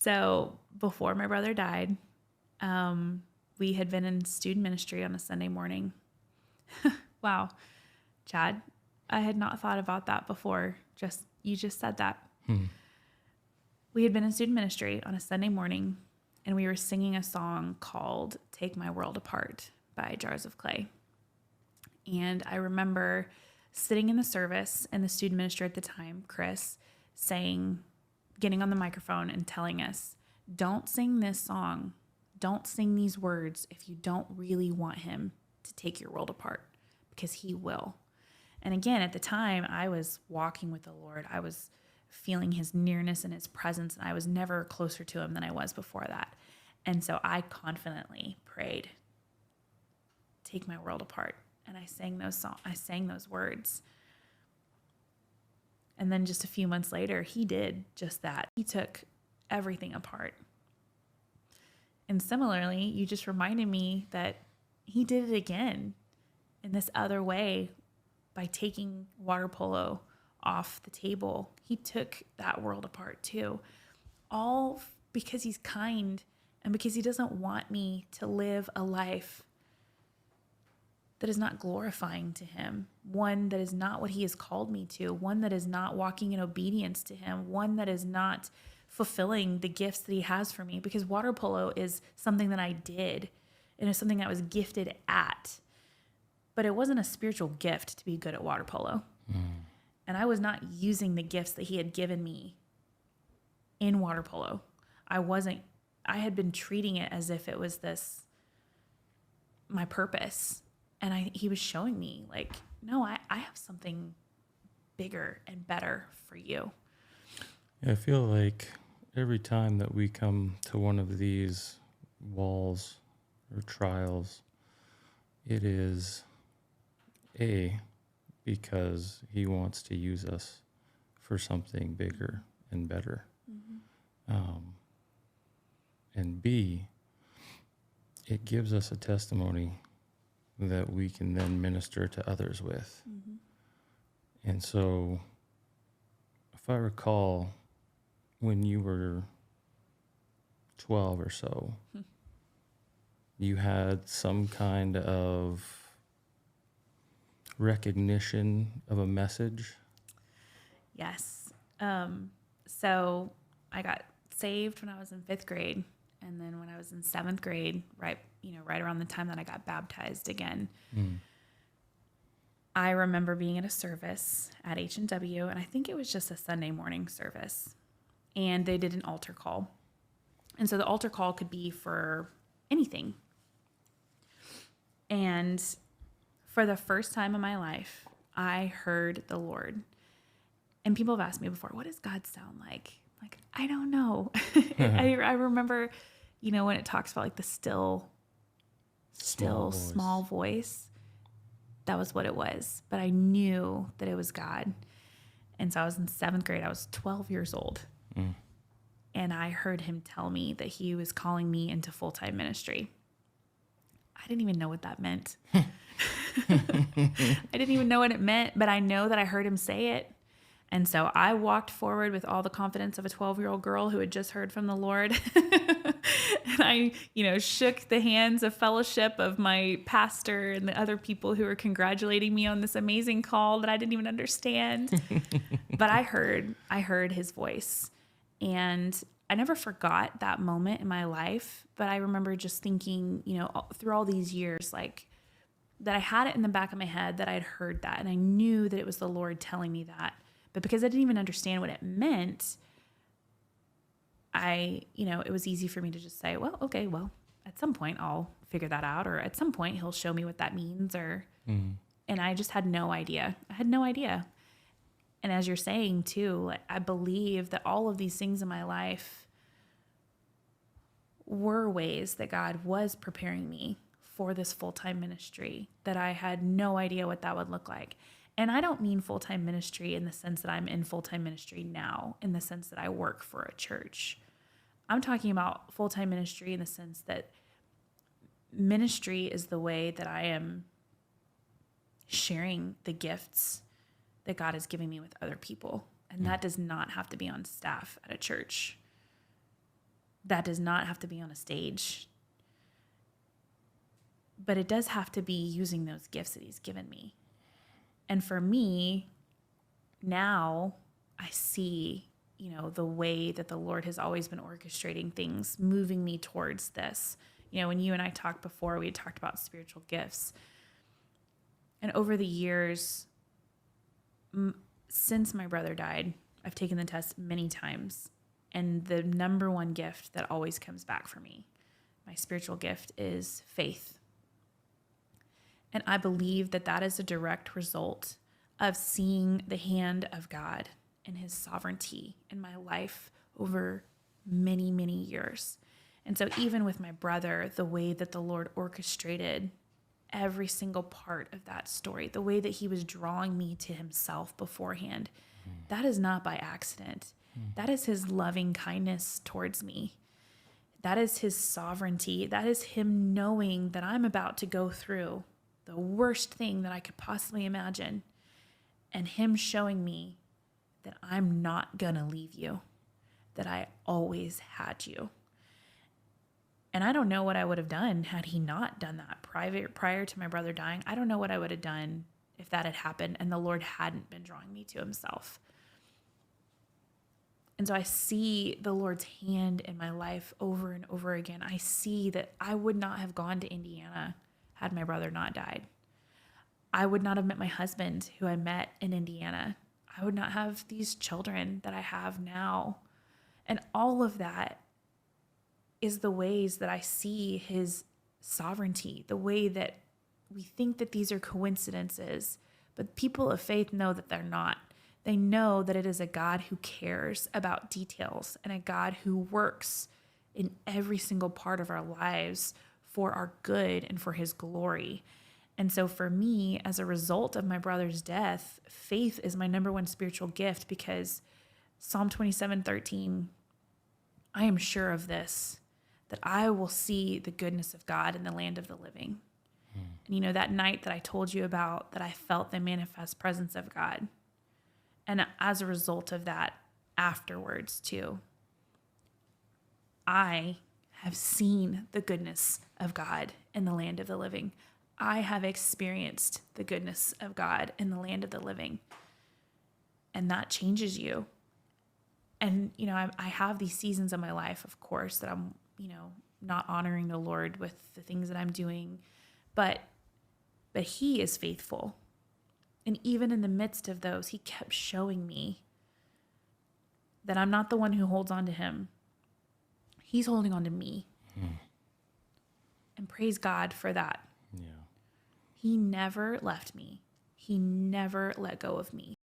So before my brother died, we had been in student ministry on a Sunday morning. Wow, Chad, I had not thought about that before. You just said that. We had been in student ministry on a Sunday morning, and we were singing a song called "Take My World Apart" by Jars of Clay. And I remember sitting in the service, and the student minister at the time, Chris, getting on the microphone and telling us, don't sing this song, don't sing these words if you don't really want him to take your world apart, because he will. And again, at the time, I was walking with the Lord. I was feeling his nearness and his presence, and I was never closer to him than I was before that. And so I confidently prayed, take my world apart. And I sang those words. And then just a few months later, he did just that. He took everything apart. And similarly, you just reminded me that he did it again in this other way by taking water polo off the table. He took that world apart too. All because he's kind and because he doesn't want me to live a life that is not glorifying to him, one that is not what he has called me to, one that is not walking in obedience to him, one that is not fulfilling the gifts that he has for me. Because water polo is something that I did, and it's something that I was gifted at. But it wasn't a spiritual gift to be good at water polo. And I was not using the gifts that he had given me in water polo. I had been treating it as if it was my purpose. And he was showing me, like, no, I have something bigger and better for you. I feel like every time that we come to one of these walls or trials, it is because he wants to use us for something bigger and better. And B, it gives us a testimony that we can then minister to others with. And so, if I recall, when you were 12 or so, you had some kind of recognition of a message. Yes. So I got saved when I was in 5th grade. And then when I was in 7th grade, right around the time that I got baptized again, I remember being at a service at H&W, and I think it was just a Sunday morning service, and they did an altar call. And so the altar call could be for anything. And for the first time in my life, I heard the Lord. And people have asked me before, what does God sound like? Like, I don't know. I remember, when it talks about like the still, small voice, that was what it was. But I knew that it was God. And so I was in 7th grade. I was 12 years old. And I heard him tell me that he was calling me into full-time ministry. I didn't even know what that meant. I didn't even know what it meant, but I know that I heard him say it. And so I walked forward with all the confidence of a 12-year-old girl who had just heard from the Lord. And I, shook the hands of fellowship of my pastor and the other people who were congratulating me on this amazing call that I didn't even understand. But I heard his voice. And I never forgot that moment in my life. But I remember just thinking, through all these years, like, that I had it in the back of my head that I'd heard that. And I knew that it was the Lord telling me that. But because I didn't even understand what it meant, it was easy for me to just say, well, okay, well, at some point I'll figure that out, or at some point he'll show me what that means, and I just had no idea. I had no idea. And as you're saying too, I believe that all of these things in my life were ways that God was preparing me for this full-time ministry, that I had no idea what that would look like. And I don't mean full-time ministry in the sense that I'm in full-time ministry now, in the sense that I work for a church. I'm talking about full-time ministry in the sense that ministry is the way that I am sharing the gifts that God is giving me with other people. And that does not have to be on staff at a church. That does not have to be on a stage, but it does have to be using those gifts that he's given me. And for me, now I see, the way that the Lord has always been orchestrating things, moving me towards this. When you and I talked before, we had talked about spiritual gifts. And over the years, since my brother died, I've taken the test many times. And the number one gift that always comes back for me, my spiritual gift, is faith. And I believe that that is a direct result of seeing the hand of God and his sovereignty in my life over many, many years. And so even with my brother, the way that the Lord orchestrated every single part of that story, the way that he was drawing me to himself beforehand, that is not by accident. That is his loving kindness towards me. That is his sovereignty. That is him knowing that I'm about to go through the worst thing that I could possibly imagine, and him showing me that I'm not going to leave you, that I always had you. And I don't know what I would have done had he not done that prior to my brother dying. I don't know what I would have done if that had happened and the Lord hadn't been drawing me to himself. And so I see the Lord's hand in my life over and over again. I see that I would not have gone to Indiana had my brother not died. I would not have met my husband, who I met in Indiana. I would not have these children that I have now. And all of that is the ways that I see his sovereignty, the way that we think that these are coincidences, but people of faith know that they're not. They know that it is a God who cares about details and a God who works in every single part of our lives for our good and for his glory. And so for me, as a result of my brother's death, faith is my number one spiritual gift, because Psalm 27:13, I am sure of this, that I will see the goodness of God in the land of the living. And that night that I told you about, that I felt the manifest presence of God. And as a result of that, afterwards too, I have seen the goodness of God in the land of the living. I have experienced the goodness of God in the land of the living. And that changes you. And, I have these seasons of my life, of course, that I'm, not honoring the Lord with the things that I'm doing. But he is faithful. And even in the midst of those, he kept showing me that I'm not the one who holds on to him. He's holding on to me. And praise God for that. Yeah. He never left me. He never let go of me.